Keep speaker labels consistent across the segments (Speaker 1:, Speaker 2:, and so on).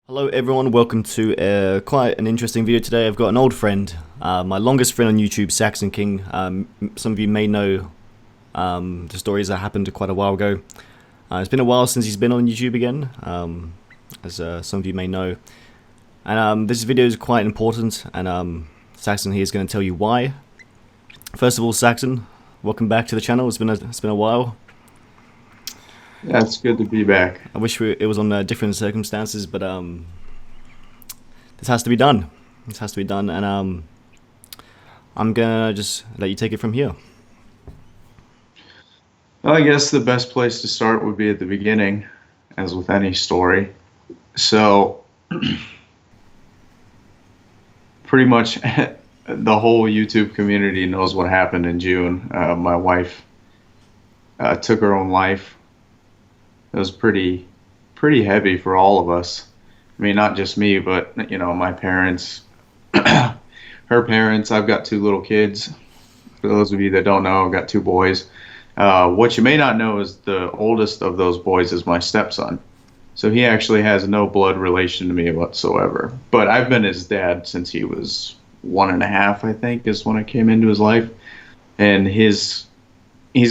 Speaker 1: Hello everyone, welcome to quite an interesting video today. I've got an old friend, my longest friend on YouTube, Saxonking. Some of you may know the stories that happened quite a while ago. It's been a while since he's been on YouTube again, as some of you may know. And this video is quite important, and Saxon here is going to tell you why. First of all, Saxon, welcome back to the channel. It's been a while.
Speaker 2: Yeah, it's good to be back.
Speaker 1: I wish it was on different circumstances, but this has to be done. This has to be done, and I'm gonna just let you take it from here.
Speaker 2: Well, I guess the best place to start would be at the beginning, as with any story. So, pretty much the whole YouTube community knows what happened in June. My wife took her own life. It was pretty heavy for all of us. I mean, not just me, but my parents, her parents. I've got two little kids. For those of you that don't know, I've got two boys. What you may not know is the oldest of those boys is my stepson. So he actually has no blood relation to me whatsoever. But I've been his dad since he was 1.5, I think, is when I came into his life. And he's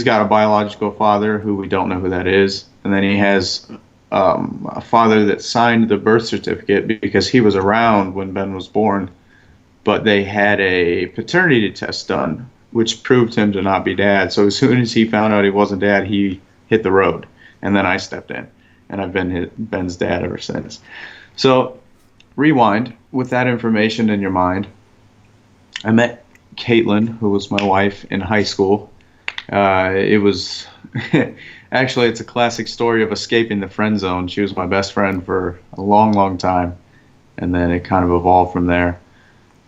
Speaker 2: got a biological father who we don't know who that is. And then he has a father that signed the birth certificate because he was around when Ben was born. But they had a paternity test done, which proved him to not be dad. So as soon as he found out he wasn't dad, he hit the road. And then I stepped in. And I've been Ben's dad ever since. So rewind, with that information in your mind, I met Caitlin, who was my wife, in high school. It was actually, it's a classic story of escaping the friend zone. She was my best friend for a long time, and then it kind of evolved from there.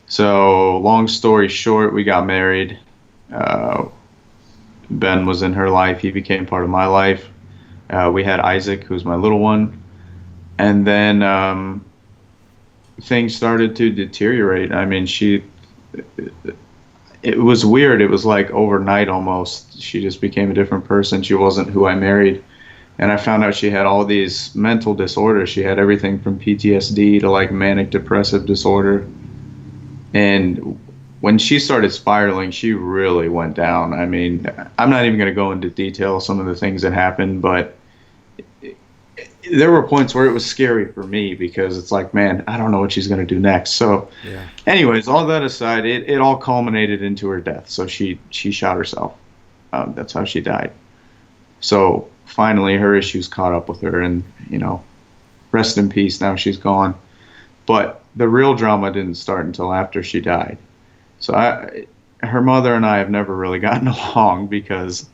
Speaker 2: So long story short, we got married. Ben was in her life. He became part of my life. We had Isaac, who's my little one, and then things started to deteriorate. I mean, it was weird. It was like overnight almost. She just became a different person. She wasn't who I married. And I found out she had all these mental disorders. She had everything from PTSD to like manic depressive disorder. And when she started spiraling, she really went down. I mean, I'm not even going to go into detail some of the things that happened, but there were points where it was scary for me because it's like, man, I don't know what she's going to do next. So
Speaker 1: Yeah.
Speaker 2: anyways, all that aside, it all culminated into her death. So she shot herself. That's how she died. So finally her issues caught up with her, and rest in peace, now she's gone. But the real drama didn't start until after she died. So her mother and I have never really gotten along because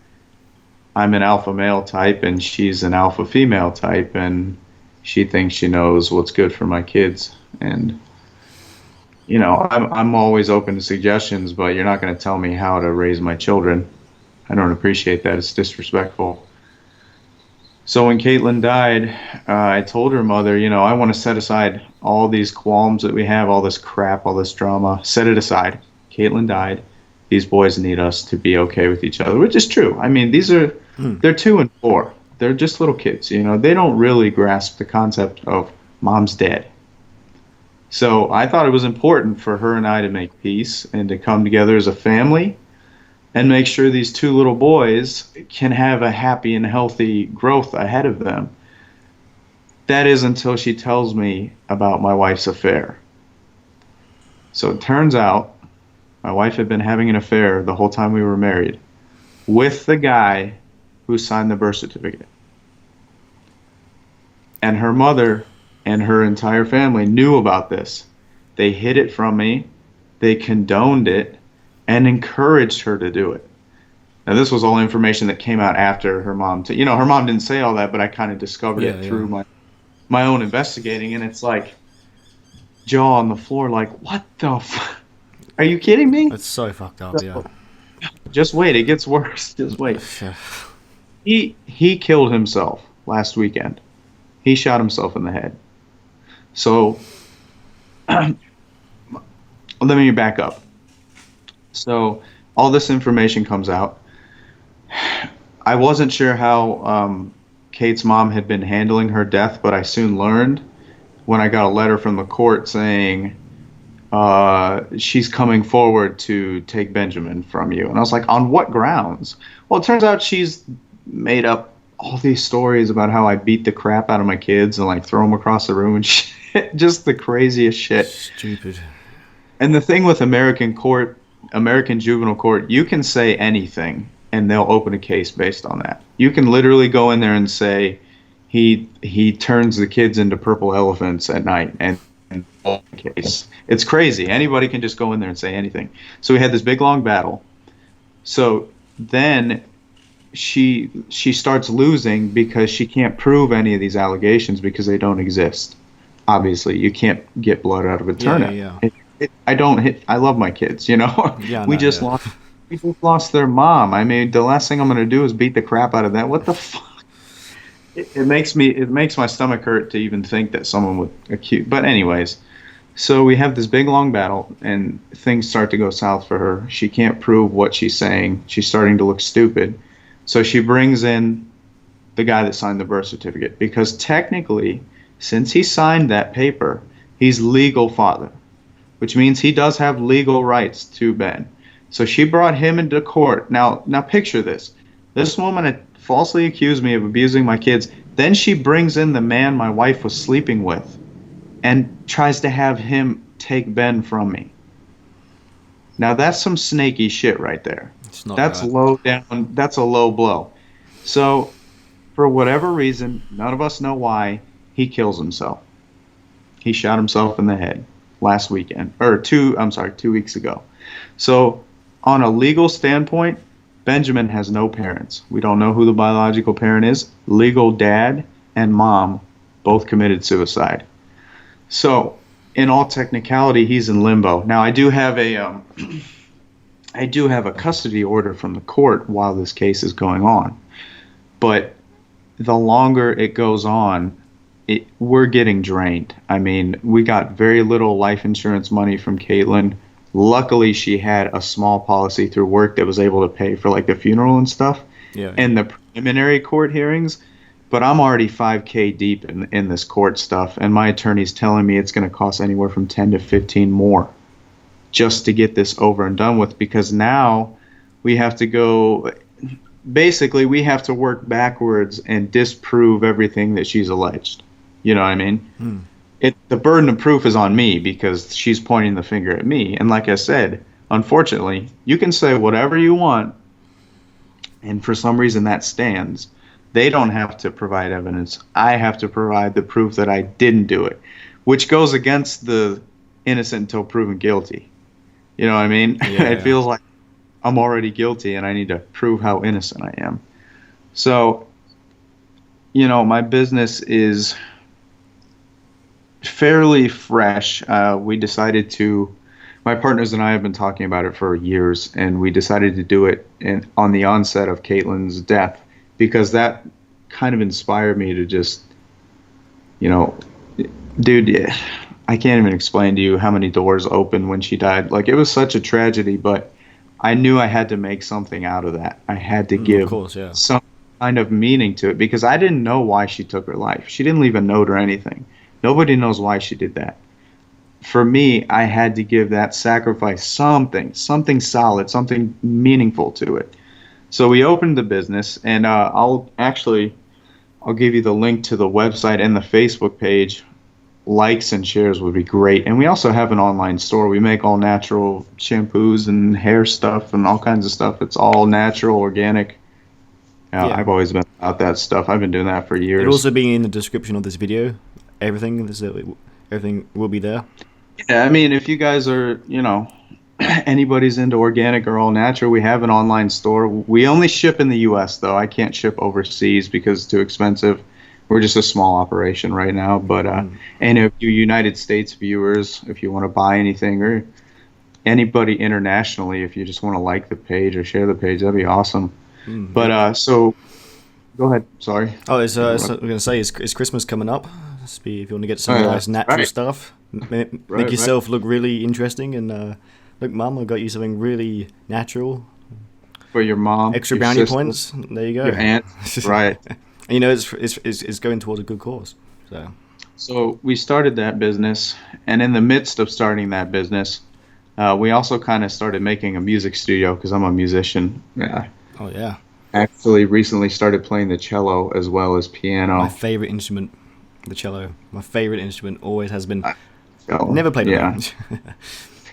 Speaker 2: I'm an alpha male type and she's an alpha female type, and she thinks she knows what's good for my kids. And I'm always open to suggestions, but you're not going to tell me how to raise my children. I don't appreciate that. It's disrespectful. So when Caitlin died, I told her mother, I want to set aside all these qualms that we have, all this crap, all this drama. Set it aside. Caitlin died. These boys need us to be okay with each other, which is true. I mean, they're 2 and 4. They're just little kids, They don't really grasp the concept of mom's dead. So I thought it was important for her and I to make peace and to come together as a family and make sure these 2 little boys can have a happy and healthy growth ahead of them. That is until she tells me about my wife's affair. So it turns out my wife had been having an affair the whole time we were married with the guy who signed the birth certificate. And her mother and her entire family knew about this. They hid it from me, they condoned it, and encouraged her to do it. Now, this was all information that came out after her mom. Her mom didn't say all that, but I kind of discovered it through my own investigating, and it's like jaw on the floor, like, what the are you kidding me?
Speaker 1: It's so fucked up, yeah.
Speaker 2: Just wait, it gets worse. Just wait. He killed himself last weekend. He shot himself in the head. So let me back up. So all this information comes out. I wasn't sure how Kate's mom had been handling her death, but I soon learned when I got a letter from the court saying she's coming forward to take Benjamin from you. And I was like, on what grounds? Well, it turns out she's made up all these stories about how I beat the crap out of my kids and like throw them across the room and shit. Just the craziest shit.
Speaker 1: Stupid.
Speaker 2: And the thing with American juvenile court, you can say anything and they'll open a case based on that. You can literally go in there and say he turns the kids into purple elephants at night and case. It's crazy. Anybody can just go in there and say anything. So we had this big long battle. So then she starts losing because she can't prove any of these allegations because they don't exist. Obviously, you can't get blood out of a turnip.
Speaker 1: Yeah.
Speaker 2: I love my kids, you know.
Speaker 1: Yeah,
Speaker 2: we just lost their mom. I mean, the last thing I'm going to do is beat the crap out of that. What the fuck? It makes my stomach hurt to even think that someone would accuse. But anyways, so we have this big long battle, and things start to go south for her. She can't prove what she's saying. She's starting to look stupid. So she brings in the guy that signed the birth certificate, because technically, since he signed that paper, he's legal father, which means he does have legal rights to Ben. So she brought him into court. Now picture this. This woman had falsely accused me of abusing my kids. Then she brings in the man my wife was sleeping with and tries to have him take Ben from me. Now that's some snaky shit right there. That's
Speaker 1: right.
Speaker 2: Low down. That's a low blow. So for whatever reason, none of us know why, he kills himself. He shot himself in the head last weekend, or 2 weeks ago. So on a legal standpoint, Benjamin has no parents. We don't know who the biological parent is. Legal dad and mom both committed suicide. So, in all technicality, he's in limbo. Now, I do have a custody order from the court while this case is going on. But the longer it goes on, we're getting drained. I mean, we got very little life insurance money from Caitlin. Luckily, she had a small policy through work that was able to pay for like the funeral and stuff and the preliminary court hearings. But I'm already $5,000 deep in this court stuff, and my attorney's telling me it's going to cost anywhere from 10 to 15 more just to get this over and done with, because now we have to go. Basically, we have to work backwards and disprove everything that she's alleged. You know what I mean? The burden of proof is on me because she's pointing the finger at me. And like I said, unfortunately, you can say whatever you want, and for some reason that stands. They don't have to provide evidence. I have to provide the proof that I didn't do it, which goes against the innocent until proven guilty. You know what I mean? It feels like I'm already guilty and I need to prove how innocent I am. So, you know, my business is fairly fresh. We decided to, my partners and I have been talking about it for years, and we decided to do it on the onset of Caitlin's death, because that kind of inspired me to just, you know, dude, I can't even explain to you how many doors opened when she died. Like, it was such a tragedy, but I knew I had to make something out of that. I had to give some kind of meaning to it, because I didn't know why she took her life. She didn't leave a note or anything. Nobody knows why she did that. For me, I had to give that sacrifice something solid, something meaningful to it. So we opened the business, and I'll give you the link to the website and the Facebook page. Likes and shares would be great. And we also have an online store. We make all natural shampoos and hair stuff and all kinds of stuff. It's all natural, organic. I've always been about that stuff. I've been doing that for years.
Speaker 1: It'll also be in the description of this video. Everything will be there.
Speaker 2: Yeah, I mean, if you guys are, you know, anybody's into organic or all natural, we have an online store. We only ship in the U.S., though. I can't ship overseas because it's too expensive. We're just a small operation right now. But and if you United States viewers, if you want to buy anything, or anybody internationally, if you just want to like the page or share the page, that'd be awesome. But so go ahead. Sorry.
Speaker 1: Oh, I'm going to say, is Christmas coming up? If you want to get some nice natural stuff, make yourself look really interesting. And look, Mum, I got you something really natural.
Speaker 2: For your mom.
Speaker 1: Extra brownie points. There you go.
Speaker 2: Your aunt. Right.
Speaker 1: And, you know, it's going towards a good cause. So.
Speaker 2: So we started that business, and in the midst of starting that business, we also kind of started making a music studio because I'm a musician. Yeah.
Speaker 1: Oh yeah,
Speaker 2: Actually, recently started playing the cello as well as
Speaker 1: my
Speaker 2: piano.
Speaker 1: favorite instrument, the cello. My favorite instrument always has been.
Speaker 2: So,
Speaker 1: Never played alone.
Speaker 2: yeah,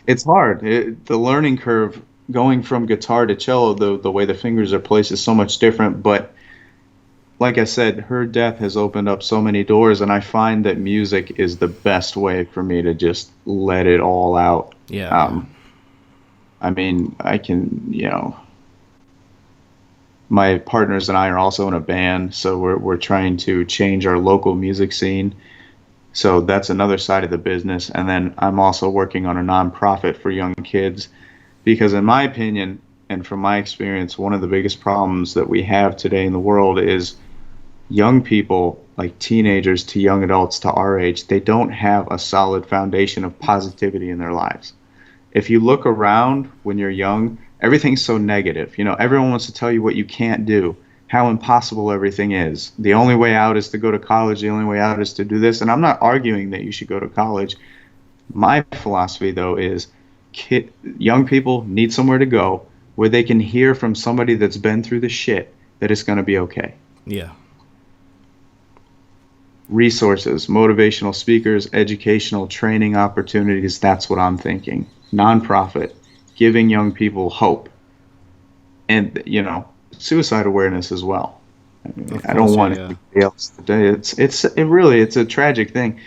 Speaker 2: it's hard. The learning curve going from guitar to cello, the way the fingers are placed is so much different. But like I said, her death has opened up so many doors, and I find that music is the best way for me to just let it all out.
Speaker 1: Yeah,
Speaker 2: Um, I mean, I can, my partners and I are also in a band, so we're trying to change our local music scene. So that's another side of the business. And then I'm also working on a nonprofit for young kids because, in my opinion, and from my experience, one of the biggest problems that we have today in the world is young people, like teenagers to young adults to our age, they don't have a solid foundation of positivity in their lives. If you look around when you're young, everything's so negative. Everyone wants to tell you what you can't do, how impossible everything is. The only way out is to go to college. The only way out is to do this. And I'm not arguing that you should go to college. My philosophy, though, is young people need somewhere to go where they can hear from somebody that's been through the shit that it's going to be okay.
Speaker 1: yeah,
Speaker 2: Resources, motivational speakers, educational training opportunities. That's what I'm thinking. Nonprofit, giving young people hope, and suicide awareness as well. I mean,
Speaker 1: of
Speaker 2: I don't
Speaker 1: course, yeah,
Speaker 2: want
Speaker 1: yeah,
Speaker 2: anybody else to die. It's a tragic thing.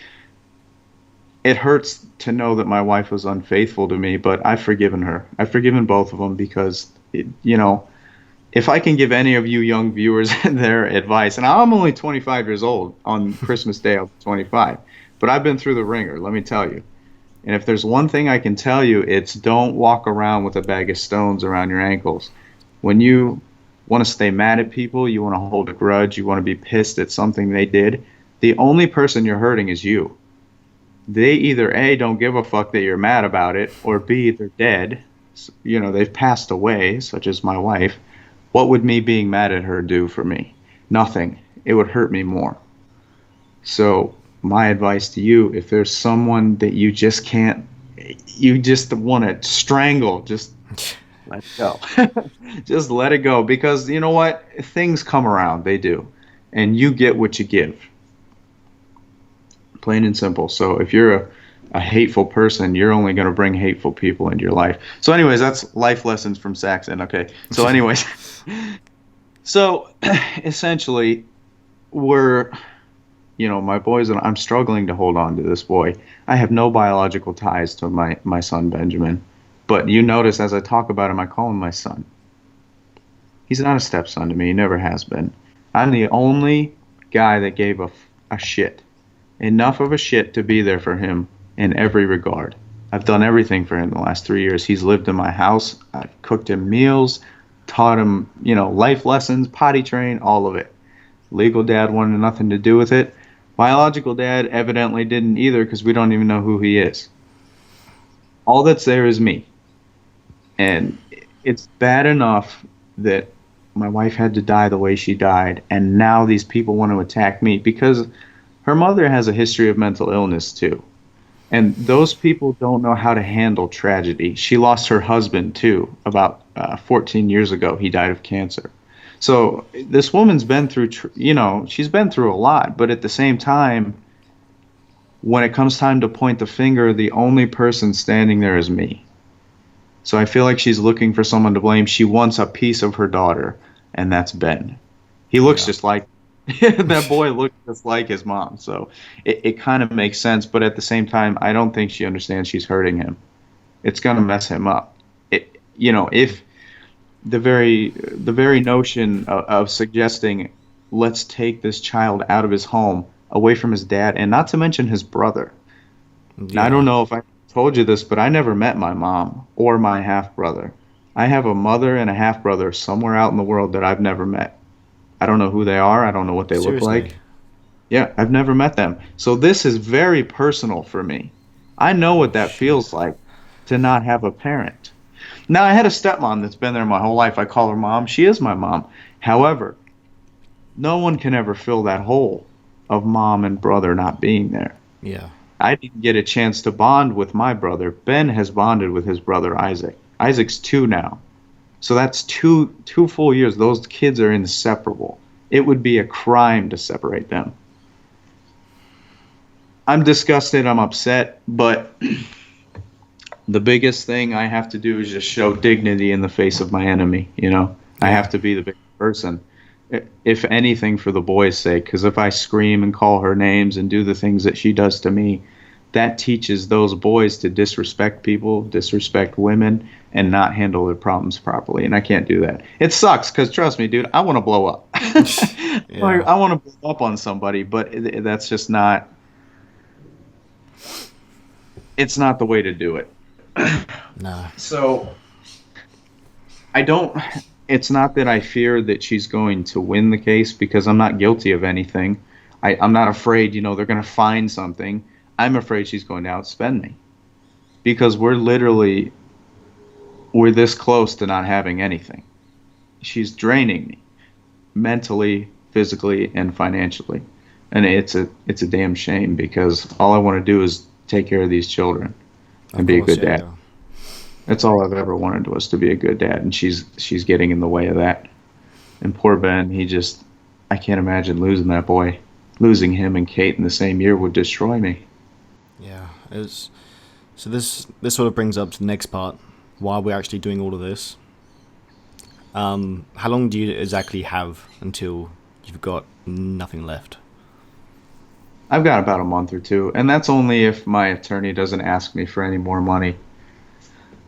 Speaker 2: It hurts to know that my wife was unfaithful to me, but I've forgiven her. I've forgiven both of them because if I can give any of you young viewers their advice, and I'm only 25 years old on Christmas Day, I'll be 25, but I've been through the ringer, let me tell you. And if there's one thing I can tell you, it's don't walk around with a bag of stones around your ankles. When you want to stay mad at people, you want to hold a grudge, you want to be pissed at something they did, the only person you're hurting is you. They either A, don't give a fuck that you're mad about it, or B, they're dead. They've passed away, such as my wife. What would me being mad at her do for me? Nothing. It would hurt me more. So, my advice to you, if there's someone that you just can't, you just want to strangle, just let it go. Just let it go because you know what? Things come around. They do. And you get what you give. Plain and simple. So, if you're a hateful person, you're only going to bring hateful people into your life. So, anyways, that's life lessons from Saxon. Okay. So, anyways, so essentially, we're my boys and I'm struggling to hold on to this boy. I have no biological ties to my son Benjamin, but you notice as I talk about him, I call him my son. He's not a stepson to me. He never has been. I'm the only guy that gave a shit, enough of a shit to be there for him in every regard. I've done everything for him the last 3 years. He's lived in my house. I've cooked him meals, taught him, life lessons, potty train, all of it. Legal dad wanted nothing to do with it. Biological dad evidently didn't either because we don't even know who he is. All that's there is me. And it's bad enough that my wife had to die the way she died, and now these people want to attack me because her mother has a history of mental illness too. And those people don't know how to handle tragedy. She lost her husband too about 14 years ago. He died of cancer. So this woman's been through, she's been through a lot, but at the same time, when it comes time to point the finger, the only person standing there is me. So I feel like she's looking for someone to blame. She wants a piece of her daughter, and that's Ben. He looks
Speaker 1: yeah.
Speaker 2: just like that boy looks just like his mom. So it kind of makes sense, but at the same time, I don't think she understands she's hurting him. It's gonna mess him up. If the very notion of suggesting let's take this child out of his home away from his dad and not to mention his brother. Now I don't
Speaker 1: Yeah.
Speaker 2: know if I told you this, but I never met my mom or my half brother. I have a mother and a half brother somewhere out in the world that I've never met. I don't know who they are. I don't know what they look
Speaker 1: Seriously.
Speaker 2: like. Yeah, I've never met them. So this is very personal for me. I know
Speaker 1: Oh
Speaker 2: what that feels
Speaker 1: shit.
Speaker 2: like to not have a parent. Now, I had a stepmom that's been there my whole life. I call her mom. She is my mom. However, no one can ever fill that hole. of mom and brother not being there.
Speaker 1: Yeah.
Speaker 2: I didn't get a chance to bond with my brother. Ben has bonded with his brother Isaac. Isaac's 2 now. So that's two full years. Those kids are inseparable. It would be a crime to separate them. I'm disgusted, I'm upset, but the biggest thing I have to do is just show dignity in the face of my enemy, you know? I have to be the big person. If anything, for the boys' sake, because if I scream and call her names and do the things that she does to me, that teaches those boys to disrespect people, disrespect women, and not handle their problems properly. And I can't do that. It sucks because, trust me, dude, I want to blow up.
Speaker 1: Yeah.
Speaker 2: I want to blow up on somebody, but that's just not. It's not the way to do it.
Speaker 1: No.
Speaker 2: So I don't. It's not that I fear that she's going to win the case because I'm not guilty of anything. I'm not afraid, you know, they're going to find something. I'm afraid she's going to outspend me because we're this close to not having anything. She's draining me mentally, physically, and financially. And it's a damn shame because all I want to do is take care of these children and be a good dad.
Speaker 1: Yeah.
Speaker 2: That's all I've ever wanted was to be a good dad, and she's getting in the way of that. And poor Ben, I can't imagine losing that boy. Losing him and Kate in the same year would destroy me.
Speaker 1: Yeah. So this sort of brings up to the next part, why we're actually doing all of this. How long do you exactly have until you've got nothing left?
Speaker 2: I've got about a month or two, and that's only if my attorney doesn't ask me for any more money,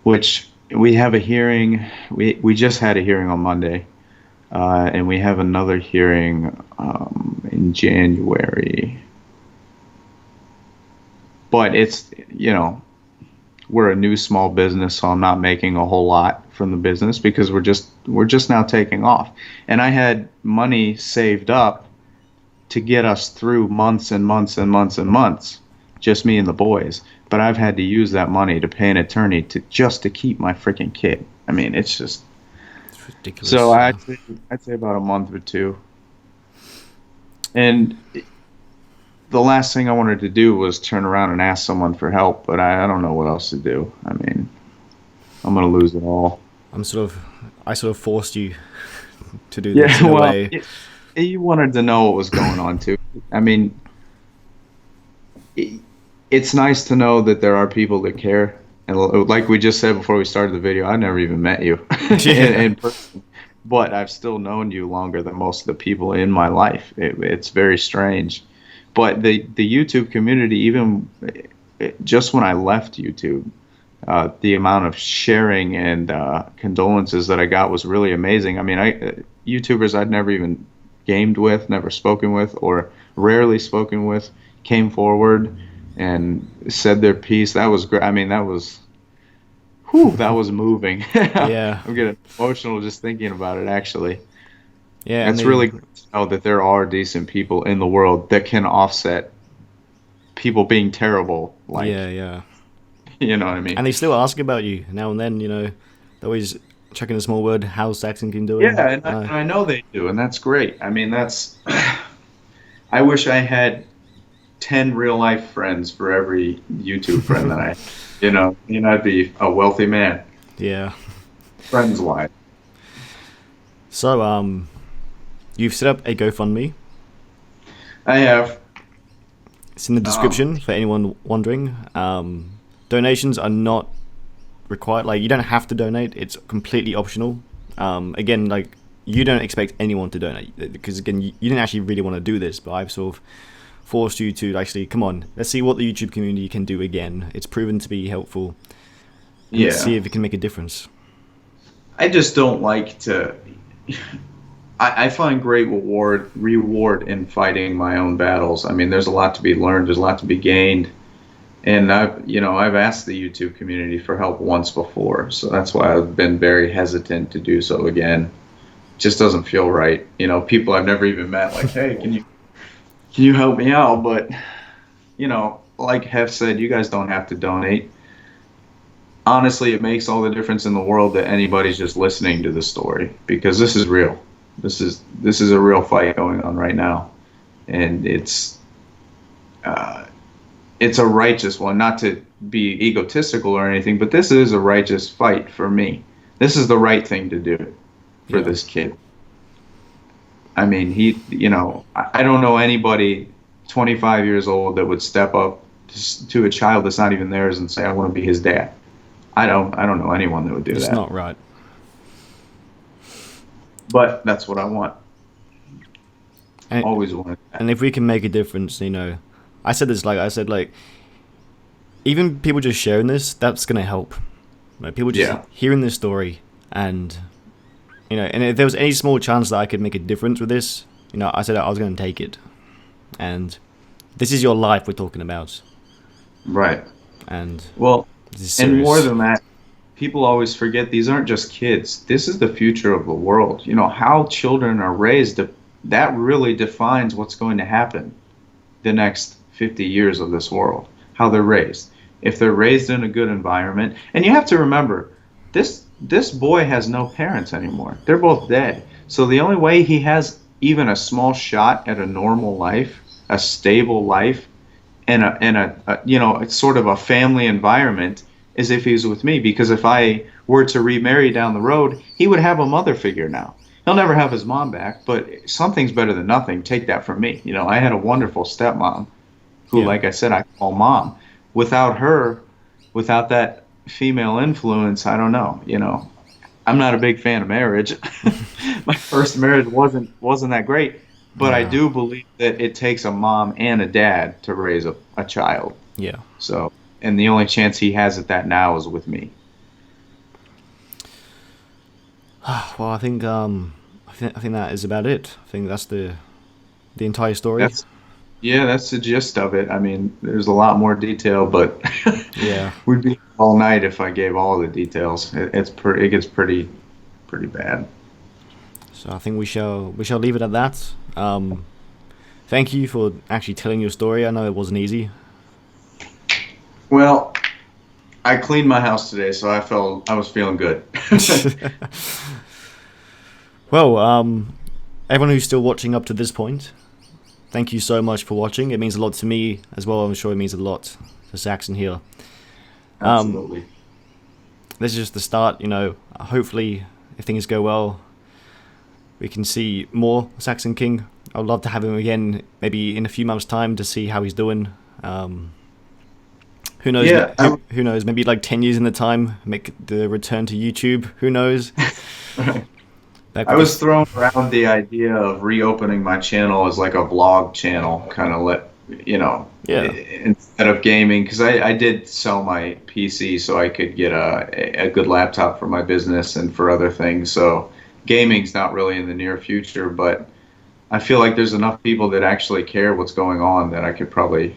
Speaker 2: which we have a hearing. We just had a hearing on Monday, and we have another hearing in January. But it's, you know, we're a new small business, so I'm not making a whole lot from the business because we're just now taking off. And I had money saved up to get us through months and months and months and months, just me and the boys. But I've had to use that money to pay an attorney to keep my freaking kid. I mean, it's
Speaker 1: ridiculous.
Speaker 2: So I'd say about a month or two. And the last thing I wanted to do was turn around and ask someone for help, but I don't know what else to do. I mean, I'm gonna lose it all.
Speaker 1: I sort of forced you to do this in a way.
Speaker 2: You wanted to know what was going on too. I mean, it's nice to know that there are people that care. And like we just said before we started the video, I never even met you in person, but I've still known you longer than most of the people in my life. It's very strange. But the YouTube community, even just when I left YouTube, the amount of sharing and condolences that I got was really amazing. I mean, YouTubers I'd never even gamed with, never spoken with, or rarely spoken with, came forward and said their piece. That was great. I mean, that was moving.
Speaker 1: Yeah.
Speaker 2: I'm getting emotional just thinking about it, actually.
Speaker 1: Yeah.
Speaker 2: It's really good to know that there are decent people in the world that can offset people being terrible. Like,
Speaker 1: yeah.
Speaker 2: You know what I mean?
Speaker 1: And they still ask about you now and then, you know. They always chuck in a small word, how's Saxonking doing?
Speaker 2: Yeah, and I know they do, and that's great. I mean, I wish I had 10 real-life friends for every YouTube friend that I you know, I'd be a wealthy man.
Speaker 1: Yeah.
Speaker 2: Friends-wise.
Speaker 1: So, you've set up a GoFundMe.
Speaker 2: I have.
Speaker 1: It's in the description for anyone wondering. Donations are not required. Like, you don't have to donate. It's completely optional. Again, like, you don't expect anyone to donate because, again, you didn't actually really want to do this, but I've sort of forced you to actually, come on, let's see what the YouTube community can do again. It's proven to be helpful.
Speaker 2: Yeah.
Speaker 1: Let's see if it can make a difference.
Speaker 2: I just don't like to... I find great reward in fighting my own battles. I mean, there's a lot to be learned. There's a lot to be gained. And I've asked the YouTube community for help once before. So that's why I've been very hesitant to do so again. It just doesn't feel right. You know, people I've never even met, like, hey, can you help me out? But, you know, like Heph said, you guys don't have to donate. Honestly, it makes all the difference in the world that anybody's just listening to the story, because this is real. This is a real fight going on right now, and it's uh, it's a righteous one. Not to be egotistical or anything, but this is a righteous fight for me. This is the right thing to do for
Speaker 1: Yeah.
Speaker 2: this kid. I mean, I don't know anybody 25 years old that would step up to a child that's not even theirs and say, "I want to be his dad." I don't know anyone that would do
Speaker 1: It's
Speaker 2: that.
Speaker 1: not right.
Speaker 2: But that's what I want.
Speaker 1: And,
Speaker 2: Always wanted that.
Speaker 1: and if we can make a difference, I said this, like, even people just sharing this, that's going to help. Like, people just
Speaker 2: Yeah.
Speaker 1: hearing this story, and, and if there was any small chance that I could make a difference with this, I said I was going to take it. And this is your life we're talking about.
Speaker 2: Right.
Speaker 1: And
Speaker 2: Well,
Speaker 1: this is
Speaker 2: and more
Speaker 1: serious.
Speaker 2: than that, people always forget these aren't just kids. This is the future of the world. How children are raised, that really defines what's going to happen the next 50 years of this world, how they're raised. If they're raised in a good environment, and you have to remember, this boy has no parents anymore. They're both dead. So the only way he has even a small shot at a normal life, a stable life, and it's sort of a family environment is if he's with me. Because if I were to remarry down the road, he would have a mother figure now. He'll never have his mom back, but something's better than nothing. Take that from me. I had a wonderful stepmom who,
Speaker 1: Yeah.
Speaker 2: like I said, I call mom. Without her, without that female influence, I don't know. I'm not a big fan of marriage. My first marriage wasn't that great, but I
Speaker 1: Yeah.
Speaker 2: do believe that it takes a mom and a dad to raise a child.
Speaker 1: Yeah.
Speaker 2: So, and the only chance he has at that now is with me.
Speaker 1: Well, I think that is about it. I think that's the entire story.
Speaker 2: That's Yeah, that's the gist of it. I mean, there's a lot more detail, but
Speaker 1: Yeah.
Speaker 2: we'd be all night if I gave all the details. It gets pretty bad.
Speaker 1: So I think we shall leave it at that. Thank you for actually telling your story. I know it wasn't easy.
Speaker 2: Well, I cleaned my house today, so I was feeling good.
Speaker 1: Well, everyone who's still watching up to this point, thank you so much for watching. It means a lot to me as well. I'm sure it means a lot to Saxon here.
Speaker 2: Absolutely.
Speaker 1: This is just the start. Hopefully, if things go well, we can see more Saxonking. I'd love to have him again, maybe in a few months' time, to see how he's doing. Who knows?
Speaker 2: Yeah,
Speaker 1: Who knows? Maybe like 10 years in the time, make the return to YouTube. Who knows? Back
Speaker 2: I
Speaker 1: with
Speaker 2: was
Speaker 1: this-
Speaker 2: throwing around the idea of reopening my channel as like a vlog channel, kind of
Speaker 1: Yeah.
Speaker 2: instead of gaming, because I did sell my PC so I could get a good laptop for my business and for other things. So gaming's not really in the near future, but I feel like there's enough people that actually care what's going on that I could probably,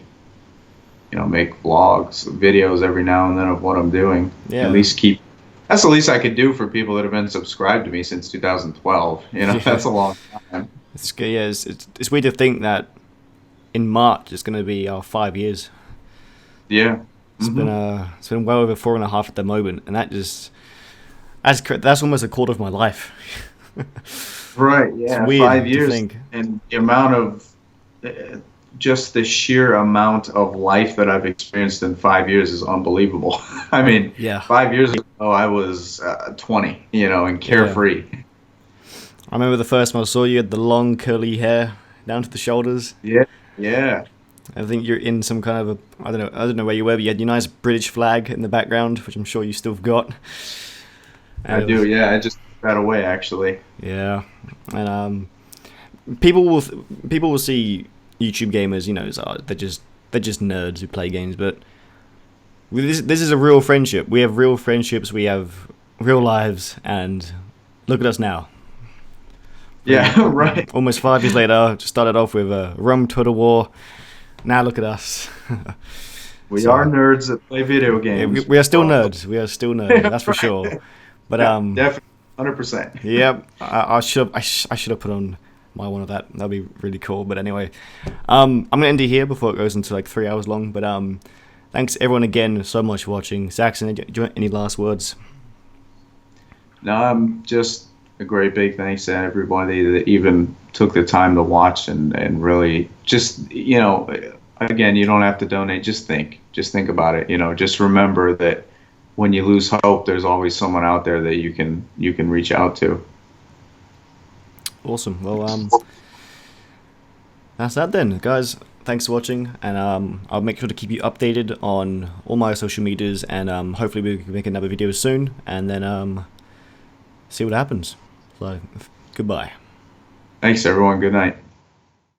Speaker 2: make vlogs, videos every now and then of what I'm doing.
Speaker 1: Yeah.
Speaker 2: At least that's the least I could do for people that have been subscribed to me since 2012.
Speaker 1: Yeah.
Speaker 2: That's a long time.
Speaker 1: It's weird to think that in March it's going to be 5 years.
Speaker 2: Yeah.
Speaker 1: It's been well over 4.5 at the moment, and that's almost a quarter of my life.
Speaker 2: Right. Yeah.
Speaker 1: It's weird
Speaker 2: 5
Speaker 1: to
Speaker 2: years,
Speaker 1: think.
Speaker 2: and the amount of just the sheer amount of life that I've experienced in 5 years is unbelievable. I mean,
Speaker 1: Yeah.
Speaker 2: 5 years ago I was 20, and carefree.
Speaker 1: I remember the first time I saw you had the long curly hair down to the shoulders.
Speaker 2: Yeah. Yeah.
Speaker 1: I think you're in some kind of I don't know where you were, but you had your nice British flag in the background, which I'm sure you still have got.
Speaker 2: I do. Yeah. I just took that away actually.
Speaker 1: Yeah, and people will see YouTube gamers, so they're just nerds who play games, but this is a real friendship. We have real friendships. We have real lives, and look at us now.
Speaker 2: Yeah. Right.
Speaker 1: Almost 5 years later, just started off with a rum Twitter war. Now look at us.
Speaker 2: We
Speaker 1: So-
Speaker 2: are nerds that play video
Speaker 1: Yeah,
Speaker 2: games.
Speaker 1: we are still nerds. We are still nerds. That's for sure. But
Speaker 2: Definitely, 100%.
Speaker 1: yeah, I should have put on my one of that. That'd be really cool. But anyway, I'm gonna end it here before it goes into like 3 hours long. But thanks everyone again so much for watching. Saxon, do you want any last words?
Speaker 2: No, I'm just a great big thanks to everybody that even took the time to watch and really just, again, you don't have to donate. Just think about it. Just remember that when you lose hope, there's always someone out there that you can reach out to.
Speaker 1: Awesome. Well, that's that then, guys. Thanks for watching, and I'll make sure to keep you updated on all my social medias, and hopefully we can make another video soon, and then see what happens. So, goodbye.
Speaker 2: Thanks, everyone. Good night.